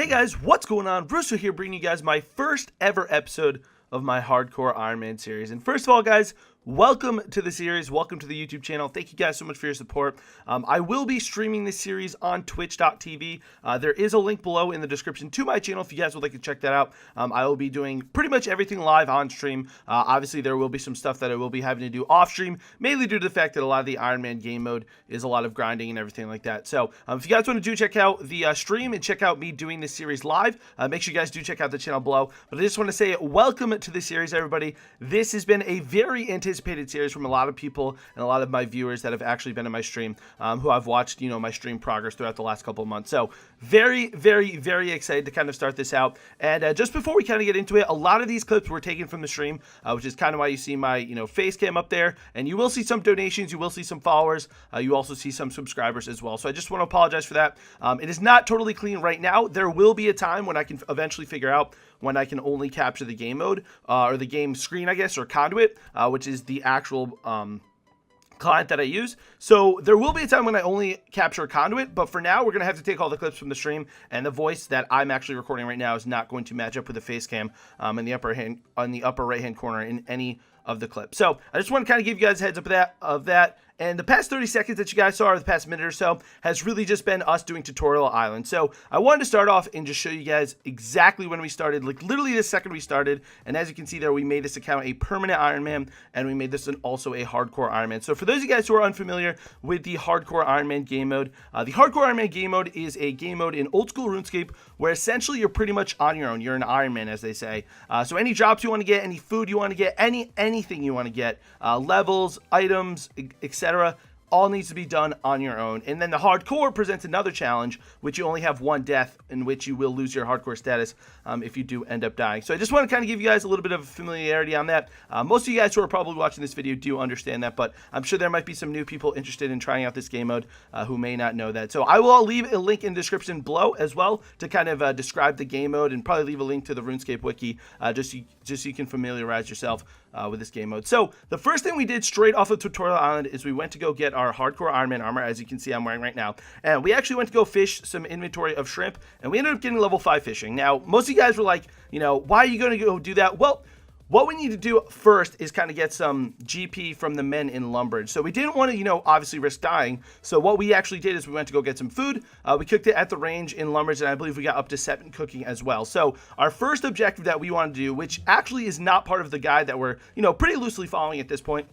Hey guys, what's going on? Russo here, bringing you guys my first ever episode of my Hardcore Ironman series. And first of all, guys, welcome to the series. Welcome to the YouTube channel. Thank you guys so much for your support. I will be streaming this series on twitch.tv. There is a link below in the description to my channel if you guys would like to check that out. I will be doing pretty much everything live on stream. Obviously, there will be some stuff that I will be having to do off stream, mainly due to the fact that a lot of the Ironman game mode is a lot of grinding and everything like that. So if you guys want to do check out the stream and check out me doing this series live, make sure you guys do check out the channel below. But I just want to say welcome to the series, everybody. This has been a very anticipated series from a lot of people and a lot of my viewers that have actually been in my stream, who I've watched, my stream progress throughout the last couple of months. So very, very, very excited to kind of start this out. And just before we kind of get into it, a lot of these clips were taken from the stream, which is kind of why you see my, face cam up there. And you will see some donations, you will see some followers, you also see some subscribers as well. So I just want to apologize for that. It is not totally clean right now. There will be a time when I can eventually figure out when I can only capture the game mode, or the game screen, I guess, or conduit, which is the actual client that I use. So there will be a time when I only capture conduit, but for now we're gonna have to take all the clips from the stream, and the voice that I'm actually recording right now is not going to match up with the face cam in the upper right hand corner in any of the clips. So I just want to kind of give you guys a heads up of that. And the past 30 seconds that you guys saw, or the past minute or so, has really just been us doing Tutorial Island. So I wanted to start off and just show you guys exactly when we started, like literally the second we started. And as you can see there, we made this account a permanent Ironman, and we made this also a Hardcore Ironman. So for those of you guys who are unfamiliar with the Hardcore Ironman game mode, the Hardcore Ironman game mode is a game mode in Oldschool Runescape where essentially you're pretty much on your own. You're an Ironman, as they say. So any drops you want to get, any food you want to get, anything you want to get, levels, items, etc., all needs to be done on your own. And then the hardcore presents another challenge, which you only have one death, in which you will lose your hardcore status if you do end up dying. So I just want to kind of give you guys a little bit of familiarity on that. Most of you guys who are probably watching this video do understand that, but I'm sure there might be some new people interested in trying out this game mode who may not know that. So I will leave a link in the description below as well to kind of describe the game mode, and probably leave a link to the Runescape wiki just so you can familiarize yourself with this game mode. So the first thing we did straight off of Tutorial Island is we went to go get our Hardcore Ironman armor, as you can see I'm wearing right now, and we actually went to go fish some inventory of shrimp, and we ended up getting level 5 fishing. Now most of you guys were like, why are you going to go do that? Well, what we need to do first is kind of get some GP from the men in Lumbridge. So we didn't want to, obviously risk dying. So what we actually did is we went to go get some food. We cooked it at the range in Lumbridge, and I believe we got up to 7 cooking as well. So our first objective that we want to do, which actually is not part of the guide that we're, pretty loosely following at this point,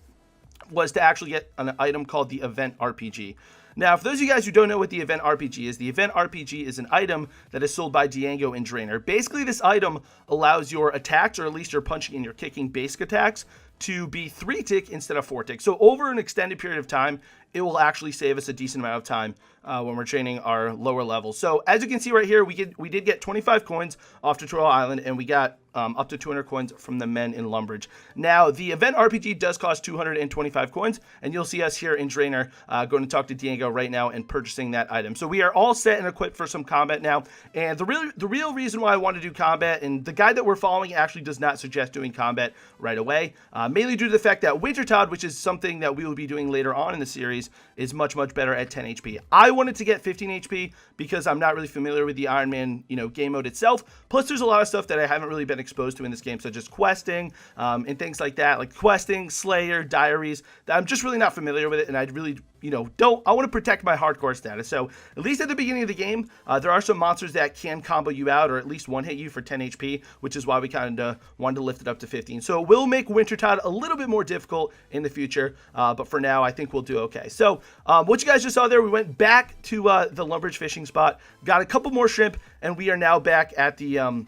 was to actually get an item called the Event RPG. Now, for those of you guys who don't know what the Event RPG is, the Event RPG is an item that is sold by Diango and Drainer. Basically, this item allows your attacks, or at least your punching and your kicking basic attacks, to be 3-tick instead of 4-tick. So over an extended period of time, it will actually save us a decent amount of time when we're training our lower levels. So as you can see right here, we did get 25 coins off Tutorial Island, and we got up to 200 coins from the men in Lumbridge. Now, the Event RPG does cost 225 coins, and you'll see us here in Drainer going to talk to Diego right now and purchasing that item. So we are all set and equipped for some combat now, and the real reason why I want to do combat, and the guide that we're following actually does not suggest doing combat right away, mainly due to the fact that Wintertod, which is something that we will be doing later on in the series, is much better at 10 HP. I wanted to get 15 HP because I'm not really familiar with the Ironman, game mode itself. Plus, there's a lot of stuff that I haven't really been exposed to in this game, such as questing and things like that, like questing, Slayer, diaries. I'm just really not familiar with it, and I really, I want to protect my hardcore status. So at least at the beginning of the game, there are some monsters that can combo you out, or at least one hit you for 10 HP, which is why we kind of wanted to lift it up to 15. So it will make Wintertod a little bit more difficult in the future, but for now, I think we'll do okay. So what you guys just saw there, we went back to the Lumbridge fishing spot, got a couple more shrimp, and we are now back at the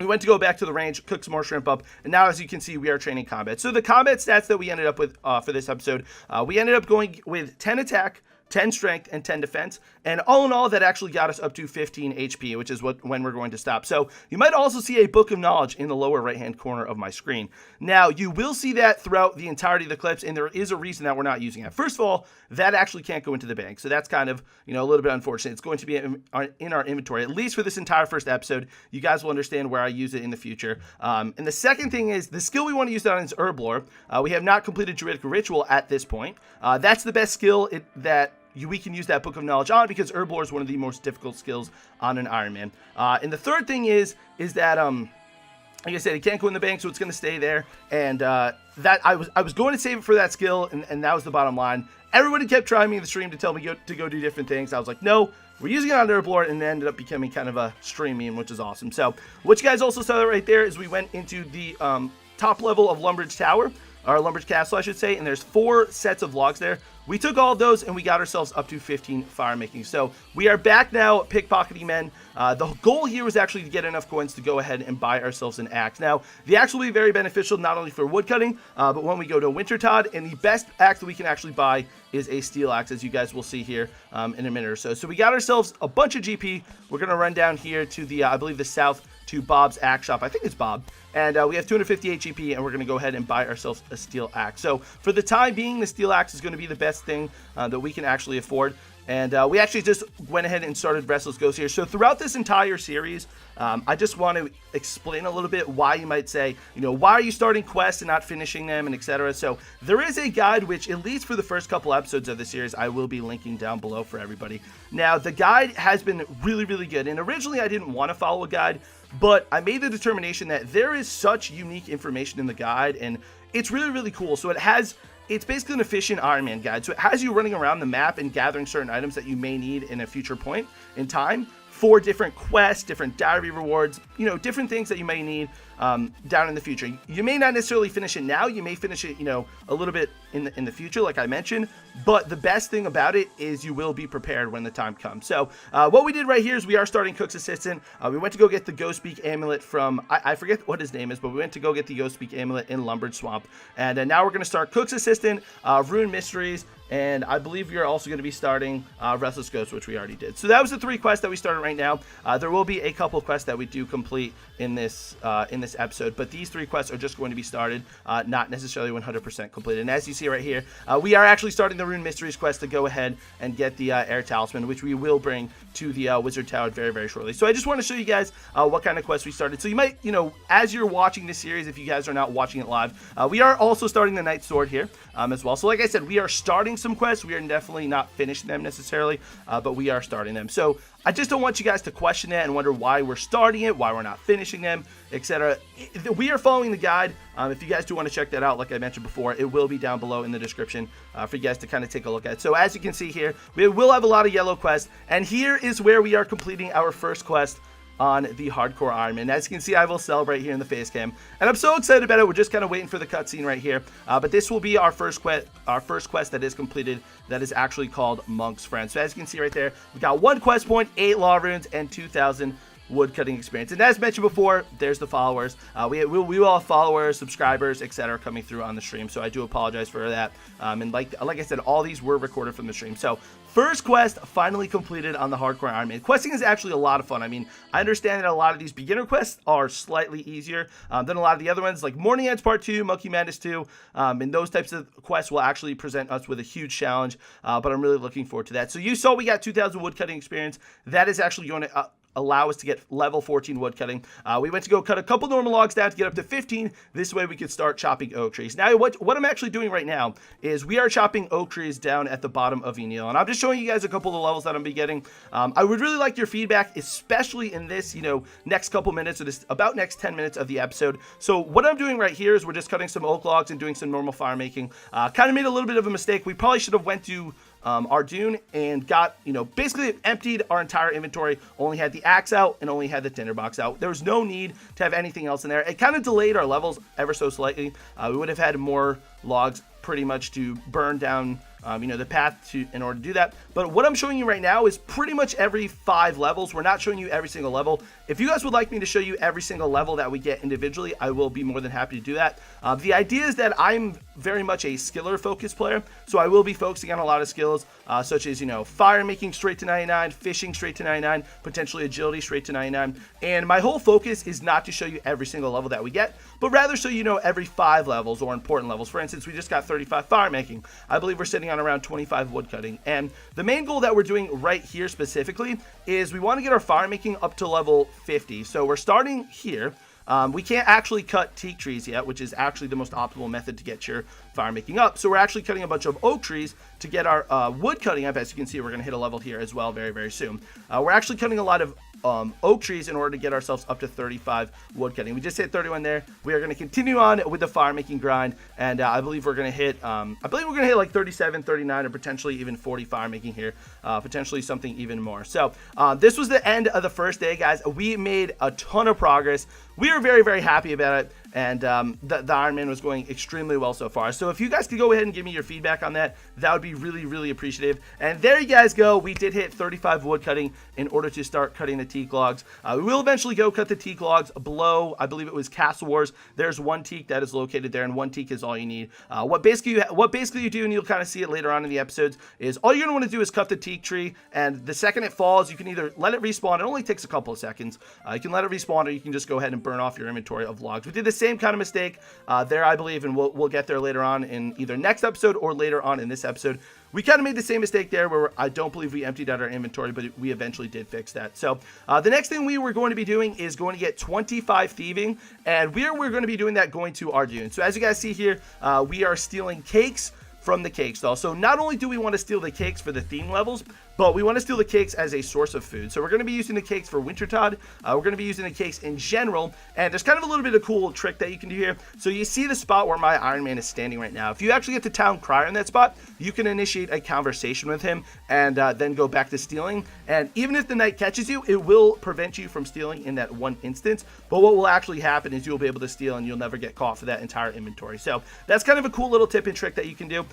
we went to go back to the range, cook some more shrimp up, and now, as you can see, we are training combat. So the combat stats that we ended up with for this episode, we ended up going with 10 attack, 10 strength, and 10 defense, and all in all, that actually got us up to 15 HP, which is when we're going to stop. So you might also see a book of knowledge in the lower right hand corner of my screen. Now, you will see that throughout the entirety of the clips, and there is a reason that we're not using it. First of all, that actually can't go into the bank, so that's kind of, a little bit unfortunate. It's going to be in our inventory, at least for this entire first episode. You guys will understand where I use it in the future. And the second thing is, the skill we want to use that on is Herb Lore. We have not completed Druidic Ritual at this point. That's the best skill that we can use that book of knowledge on, because herb lore is one of the most difficult skills on an Ironman. And the third thing is that like I said, it can't go in the bank, so it's going to stay there. And that I was going to save it for that skill, and that was the bottom line. Everybody kept trying me in the stream to tell me to go do different things. I was like, no, we're using it on herb lore, and it ended up becoming kind of a stream meme, which is awesome. So what you guys also saw right there is we went into the top level of Lumbridge Tower, or Lumbridge Castle, I should say, and there's 4 sets of logs there. We took all of those, and we got ourselves up to 15 firemaking. So we are back now, pickpocketing men. The goal here was actually to get enough coins to go ahead and buy ourselves an axe. Now, the axe will be very beneficial not only for woodcutting, but when we go to Wintertod, and the best axe that we can actually buy is a steel axe, as you guys will see here in a minute or so. So we got ourselves a bunch of GP. We're going to run down here to the, I believe, the south to Bob's axe shop. I think it's Bob. And we have 258 GP, and we're going to go ahead and buy ourselves a steel axe. So for the time being, the steel axe is going to be the best thing that we can actually afford. And we actually just went ahead and started Restless Ghost here. So throughout this entire series, I just want to explain a little bit why you might say, why are you starting quests and not finishing them, and etc. So there is a guide, which at least for the first couple episodes of the series, I will be linking down below for everybody. Now, the guide has been really, really good. And originally, I didn't want to follow a guide, but I made the determination that there is such unique information in the guide, and it's really, really cool. So it's basically an efficient Ironman guide. So it has you running around the map and gathering certain items that you may need in a future point in time for different quests, different diary rewards, different things that you may need down in the future. You may not necessarily finish it now. You may finish it, a little bit in the future, like I mentioned. But the best thing about it is you will be prepared when the time comes. So what we did right here is we are starting Cook's Assistant. We went to go get the Ghost Beak Amulet from, I forget what his name is, but we went to go get the Ghost Beak Amulet in Lumbridge Swamp. And now we're going to start Cook's Assistant, Rune Mysteries, and I believe we are also going to be starting Restless Ghost, which we already did. So that was the 3 quests that we started right now. There will be a couple of quests that we do complete in this episode, but these 3 quests are just going to be started, not necessarily 100% completed. And as you see right here, we are actually starting the Rune Mysteries quest to go ahead and get the Air Talisman, which we will bring to the Wizard Tower very, very shortly. So I just want to show you guys what kind of quests we started. So you might, as you're watching this series, if you guys are not watching it live, we are also starting the Night Sword here as well. So like I said, we are starting some quests. We are definitely not finishing them necessarily, but we are starting them. So I just don't want you guys to question it and wonder why we're starting it, why we're not finishing them, etc. We are following the guide. If you guys do want to check that out, like I mentioned before, it will be down below in the description for you guys to kind of take a look at. So as you can see here, we will have a lot of yellow quests, and here is where we are completing our first quest on the Hardcore Ironman. As you can see, I will celebrate here in the face cam, and I'm so excited about it. We're just kind of waiting for the cutscene right here, but this will be our first quest that is completed, that is actually called Monk's Friend. So as you can see right there, we got 1 quest point, 8 law runes, and 2,000 woodcutting experience. And as mentioned before, there's the followers. We will have followers, subscribers, etc. coming through on the stream, so I do apologize for that. And like I said, all these were recorded from the stream. So first quest finally completed on the Hardcore Ironman. Questing is actually a lot of fun. I mean, I understand that a lot of these beginner quests are slightly easier than a lot of the other ones, like Morning Ants Part 2, Monkey Madness 2, and those types of quests will actually present us with a huge challenge, but I'm really looking forward to that. So you saw we got 2,000 woodcutting experience. That is actually going to allow us to get level 14 woodcutting. We went to go cut a couple normal logs down to get up to 15. This way we could start chopping oak trees. Now, what I'm actually doing right now is we are chopping oak trees down at the bottom of Enil, and I'm just showing you guys a couple of the levels that I'm be getting. I would really like your feedback, especially in this, next couple minutes, or this about next 10 minutes of the episode. So what I'm doing right here is we're just cutting some oak logs and doing some normal fire making. Kind of made a little bit of a mistake. We probably should have went to our dune and got, basically emptied our entire inventory, only had the axe out and only had the tinderbox out. There was no need to have anything else in there. It kind of delayed our levels ever so slightly. We would have had more logs pretty much to burn down the path in order to do that. But what I'm showing you right now is pretty much every 5 levels. We're not showing you every single level. If you guys would like me to show you every single level that we get individually, I will be more than happy to do that. The idea is that I'm very much a skiller focused player, so I will be focusing on a lot of skills such as fire making straight to 99, fishing straight to 99, potentially agility straight to 99. And my whole focus is not to show you every single level that we get, but rather show every 5 levels or important levels. For instance, we just got 35 fire making. I believe we're sitting on around 25 woodcutting, and the main goal that we're doing right here specifically is we want to get our fire making up to level 50. So we're starting here. we can't actually cut teak trees yet, which is actually the most optimal method to get your fire making up. So we're actually cutting a bunch of oak trees to get our wood cutting up. As you can see, we're going to hit a level here as well very, very soon. We're actually cutting a lot of oak trees in order to get ourselves up to 35 wood cutting. We just hit 31 there. We are going to continue on with the fire making grind, and I believe we're going to hit like 37, 39, or potentially even 40 fire making here, potentially something even more. So this was the end of the first day, guys. We made a ton of progress. We are very, very happy about it, and the Ironman was going extremely well so far. So if you guys could go ahead and give me your feedback on that, that would be really, really appreciative. And there you guys go. We did hit 35 wood cutting in order to start cutting the teak logs. We will eventually go cut the teak logs below, I believe it was Castle Wars. There's one teak that is located there, and one teak is all you need. What basically you do, and you'll kind of see it later on in the episodes, is all you're going to want to do is cut the teak tree, and the second it falls, you can either let it respawn. It only takes a couple of seconds. You can let it respawn, or you can just go ahead and burn off your inventory of logs. We did the same kind of mistake there, I believe, and we'll get there later on in either next episode or later on in this episode. We kind of made the same mistake there where I don't believe we emptied out our inventory, but we eventually did fix that. So the next thing we were going to be doing is going to get 25 thieving, and we're going to be doing that going to our dune. So as you guys see here, we are stealing cakes from the cake stall. So not only do we want to steal the cakes for the theme levels, but we want to steal the cakes as a source of food. So we're going to be using the cakes for Wintertod. We're going to be using the cakes in general, and there's kind of a little bit of cool trick that you can do here. So you see the spot where my Iron Man is standing right now. If you actually get to Town Crier in that spot, you can initiate a conversation with him and then go back to stealing. And even if the knight catches you, it will prevent you from stealing in that one instance. But what will actually happen is you'll be able to steal and you'll never get caught for that entire inventory. So that's kind of a cool little tip and trick that you can do,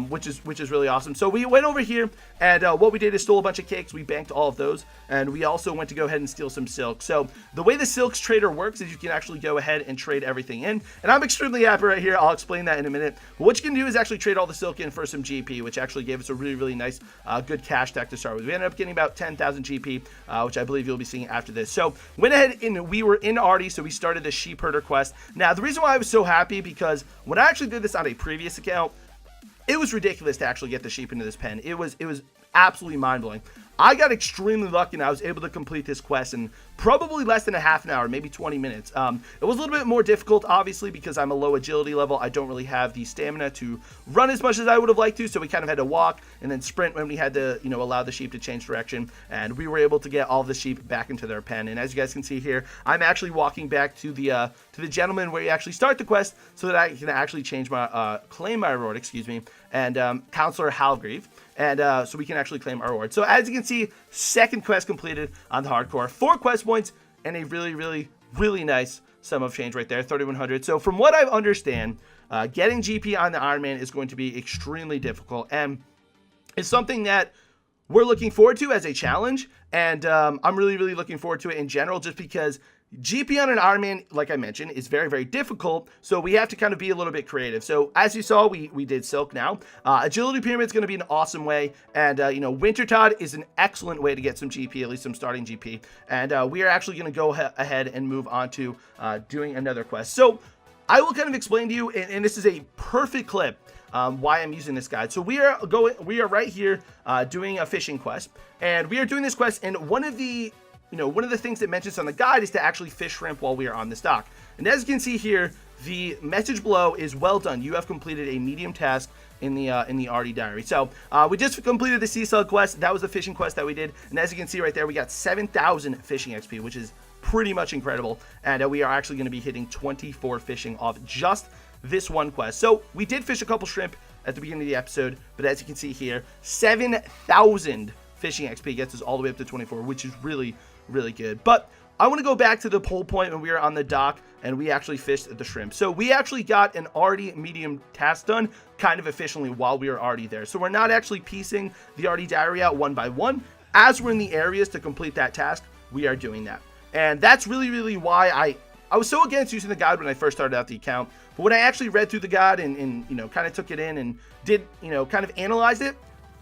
which is really awesome. So we went over here, and what we did is stole a bunch of cakes. We banked all of those, and we also went to go ahead and steal some silk. So the way the silks trader works is you can actually go ahead and trade everything in, and I'm extremely happy right here. I'll explain that in a minute. But what you can do is actually trade all the silk in for some GP, which actually gave us a really, really nice, good cash stack to start with. We ended up getting about 10,000 GP, which I believe you'll be seeing after this. So went ahead and we were in Artie, so we started the sheep herder quest. Now the reason why I was so happy, because when I actually did this on a previous account, it was ridiculous to actually get the sheep into this pen. It was absolutely mind-blowing. I got extremely lucky, and I was able to complete this quest in probably less than a half an hour, maybe 20 minutes. It was a little bit more difficult, obviously, because I'm a low agility level. I don't really have the stamina to run as much as I would have liked to, so we kind of had to walk and then sprint when we had to, allow the sheep to change direction, and we were able to get all the sheep back into their pen. And as you guys can see here, I'm actually walking back to the gentleman where you actually start the quest, so that I can actually change my claim my reward, and Counselor Halgrave. And so we can actually claim our reward. So as you can see, second quest completed on the hardcore. 4 quest points and a really, really, really nice sum of change right there, 3,100. So from what I understand, getting GP on the Iron Man is going to be extremely difficult. And it's something that we're looking forward to as a challenge. And I'm really, really looking forward to it in general, just because GP on an Iron Man, like I mentioned, is very, very difficult, so we have to kind of be a little bit creative. So as you saw, we did silk now. Agility Pyramid is going to be an awesome way, and Wintertod is an excellent way to get some GP, at least some starting GP. And we are actually going to go ahead and move on to doing another quest. So I will kind of explain to you, and this is a perfect clip, why I'm using this guide. So we are right here doing a fishing quest, and we are doing this quest, and one of the things that mentions on the guide is to actually fish shrimp while we are on this dock. And as you can see here, the message below is well done. You have completed a medium task in the Artie diary. So we just completed the sea slug quest. That was the fishing quest that we did. And as you can see right there, we got 7,000 fishing XP, which is pretty much incredible. And we are actually going to be hitting 24 fishing off just this one quest. So we did fish a couple shrimp at the beginning of the episode, but as you can see here, 7,000 fishing XP gets us all the way up to 24, which is really, really good. But I want to go back to the whole point when we were on the dock and we actually fished the shrimp. So we actually got an Artie medium task done kind of efficiently while we were already there. So we're not actually piecing the Artie diary out one by one. As we're in the areas to complete that task, we are doing that. And that's really, really why I was so against using the guide when I first started out the account. But when I actually read through the guide and kind of took it in and did, kind of analyzed it,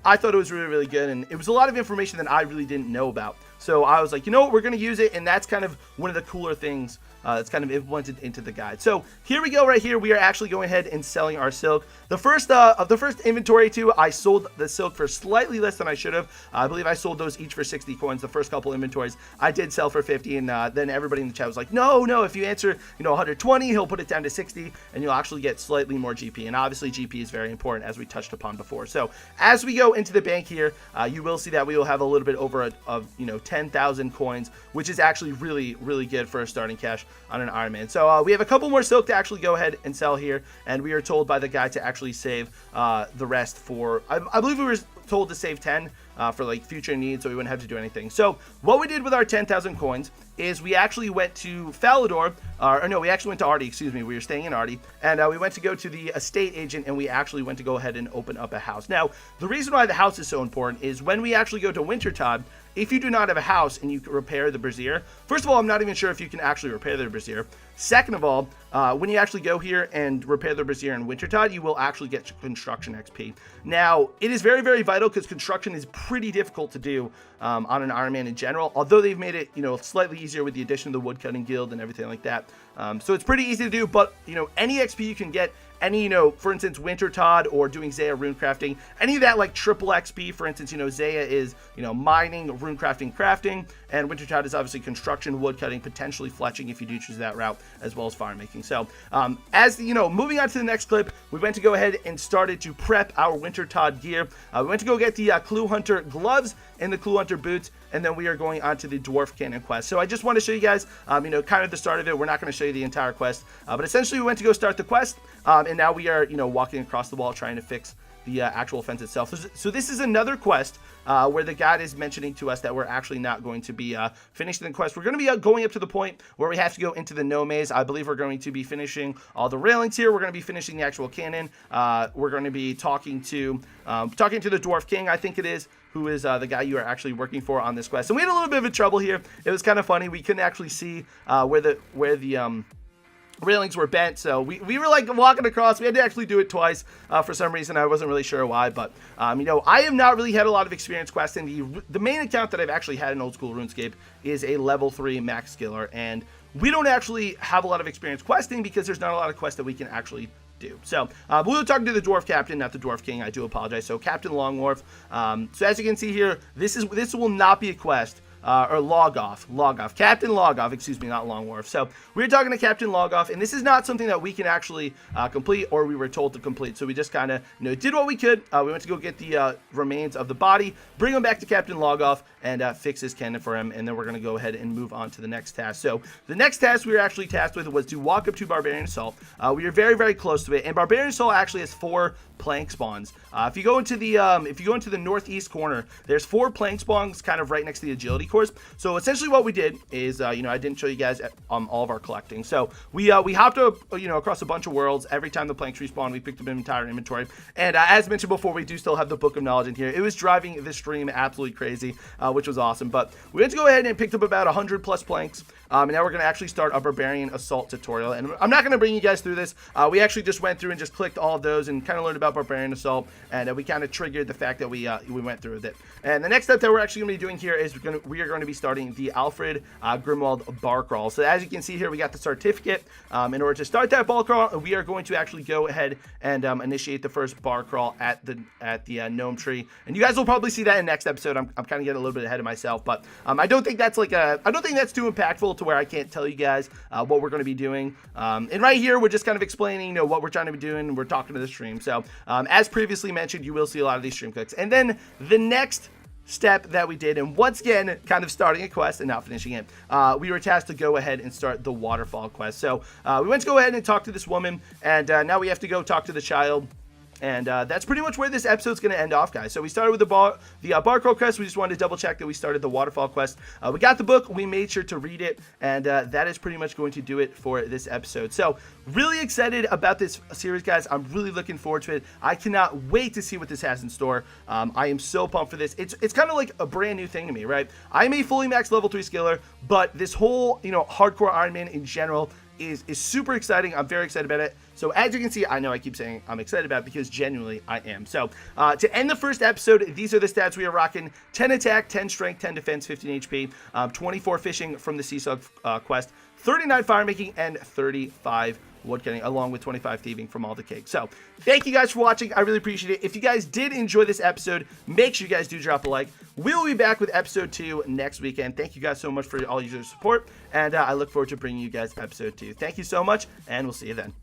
I thought it was really, really good, and it was a lot of information that I really didn't know about. So I was like, you know what, we're going to use it, and that's kind of one of the cooler things that's kind of implemented into the guide. So here we go right here. We are actually going ahead and selling our silk. The first of the first inventory too, I sold the silk for slightly less than I should have. I believe I sold those each for 60 coins. The first couple inventories I did sell for 50, and then everybody in the chat was like, no, if you answer 120, he'll put it down to 60, and you'll actually get slightly more GP. And obviously GP is very important, as we touched upon before. So as we go into the bank here, you will see that we will have a little bit over of 10,000 coins, which is actually really good for a starting cash on an Ironman. So we have a couple more silk to actually go ahead and sell here, and we are told by the guy to actually save the rest for, I believe we were told to save 10 for like future needs, so we wouldn't have to do anything. So what we did with our 10,000 coins is we actually went to Falador, or no, we actually went to Artie, excuse me, we were staying in Artie, and we went to go to the estate agent, and we actually went to go ahead and open up a house. Now, the reason why the house is so important is when we actually go to Wintertod, if you do not have a house and you can repair the brazier, first of all, I'm not even sure if you can actually repair the brazier. Second of all, when you actually go here and repair the brazier in Wintertod, you will actually get construction XP. Now, it is very vital because construction is pretty difficult to do on an Ironman in general, although they've made it, slightly easier with the addition of the woodcutting guild and everything like that. So it's pretty easy to do, but, any XP you can get, any, for instance, Wintertod or doing Zaya runecrafting, any of that like triple XP, for instance, Zaya is, mining, runecrafting, crafting, and Wintertod is obviously construction, woodcutting, potentially fletching if you do choose that route, as well as firemaking. So, moving on to the next clip, we went to go ahead and started to prep our Wintertod gear. We went to go get the Clue Hunter gloves and the Clue Hunter boots, and then we are going on to the Dwarf Cannon quest. So I just want to show you guys, kind of the start of it. We're not going to show you the entire quest, but essentially we went to go start the quest, and now we are, walking across the wall trying to fix the actual fence itself. So this is another quest where the guide is mentioning to us that we're actually not going to be finishing the quest. We're going to be going up to the point where we have to go into the no maze. I believe we're going to be finishing all the railings here. We're going to be finishing the actual cannon. We're going to be talking to the Dwarf King, I think it is, who is the guy you are actually working for on this quest. And we had a little bit of a trouble here. It was kind of funny. We couldn't actually see where the railings were bent, so we were like walking across. We had to actually do it twice for some reason. I wasn't really sure why, but I have not really had a lot of experience questing. The main account that I've actually had in Old School RuneScape is a level 3 max skiller, and we don't actually have a lot of experience questing because there's not a lot of quests that we can actually do. So we were talking to the Dwarf Captain, not the Dwarf King. I do apologize. So Captain Longwharf. So as you can see here, this will not be a quest. Or Logoff, Captain Logoff, excuse me, not Longwharf. So we were talking to Captain Logoff, and this is not something that we can actually complete, or we were told to complete. So we just kind of, did what we could. We went to go get the remains of the body, bring him back to Captain Logoff, and fix his cannon for him, and then we're going to go ahead and move on to the next task. So the next task we were actually tasked with was to walk up to Barbarian Assault. We are very close to it, and Barbarian Assault actually has 4 plank spawns. If you go into the northeast corner, there's 4 plank spawns kind of right next to the agility course. So essentially what we did is, I didn't show you guys all of our collecting. So we hopped up, across a bunch of worlds. Every time the planks respawned, we picked up an entire inventory. And as mentioned before, we do still have the Book of Knowledge in here. It was driving the stream absolutely crazy, which was awesome. But we went to go ahead and picked up about 100 plus planks. And now we're going to actually start a Barbarian Assault tutorial. And I'm not going to bring you guys through this. We actually just went through and just clicked all of those and kind of learned about Barbarian Assault. And we kind of triggered the fact that we went through with it. And the next step that we're actually going to be doing here is we are going to be starting the Alfred Grimwald bar crawl. So as you can see here, we got the certificate. In order to start that bar crawl, we are going to actually go ahead and initiate the first bar crawl at the gnome tree. And you guys will probably see that in the next episode. I'm kind of getting a little bit ahead of myself, but I don't think that's too impactful to where I can't tell you guys what we're going to be doing. And right here, we're just kind of explaining, what we're trying to be doing. We're talking to the stream. So as previously mentioned, you will see a lot of these stream clicks. And then the next step that we did, and once again, kind of starting a quest and not finishing it, we were tasked to go ahead and start the waterfall quest. So we went to go ahead and talk to this woman, and now we have to go talk to the child. And that's pretty much where this episode's going to end off, guys. So we started with the bar crawl quest. We just wanted to double check that we started the waterfall quest. We got the book. We made sure to read it. And that is pretty much going to do it for this episode. So really excited about this series, guys. I'm really looking forward to it. I cannot wait to see what this has in store. I am so pumped for this. It's kind of like a brand new thing to me, right? I'm a fully maxed level 3 skiller, but this whole, hardcore Ironman in general is super exciting. I'm very excited about it. So as you can see, I know I keep saying I'm excited about it because genuinely I am. So to end the first episode, these are the stats we are rocking: 10 attack, 10 strength, 10 defense, 15 HP, 24 fishing from the Sea Slug quest, 39 firemaking, and 35 woodcutting, along with 25 thieving from all the cake. So thank you guys for watching. I really appreciate it. If you guys did enjoy this episode, make sure you guys do drop a like. We'll be back with episode 2 next weekend. Thank you guys so much for all your support, and I look forward to bringing you guys episode 2. Thank you so much, and we'll see you then.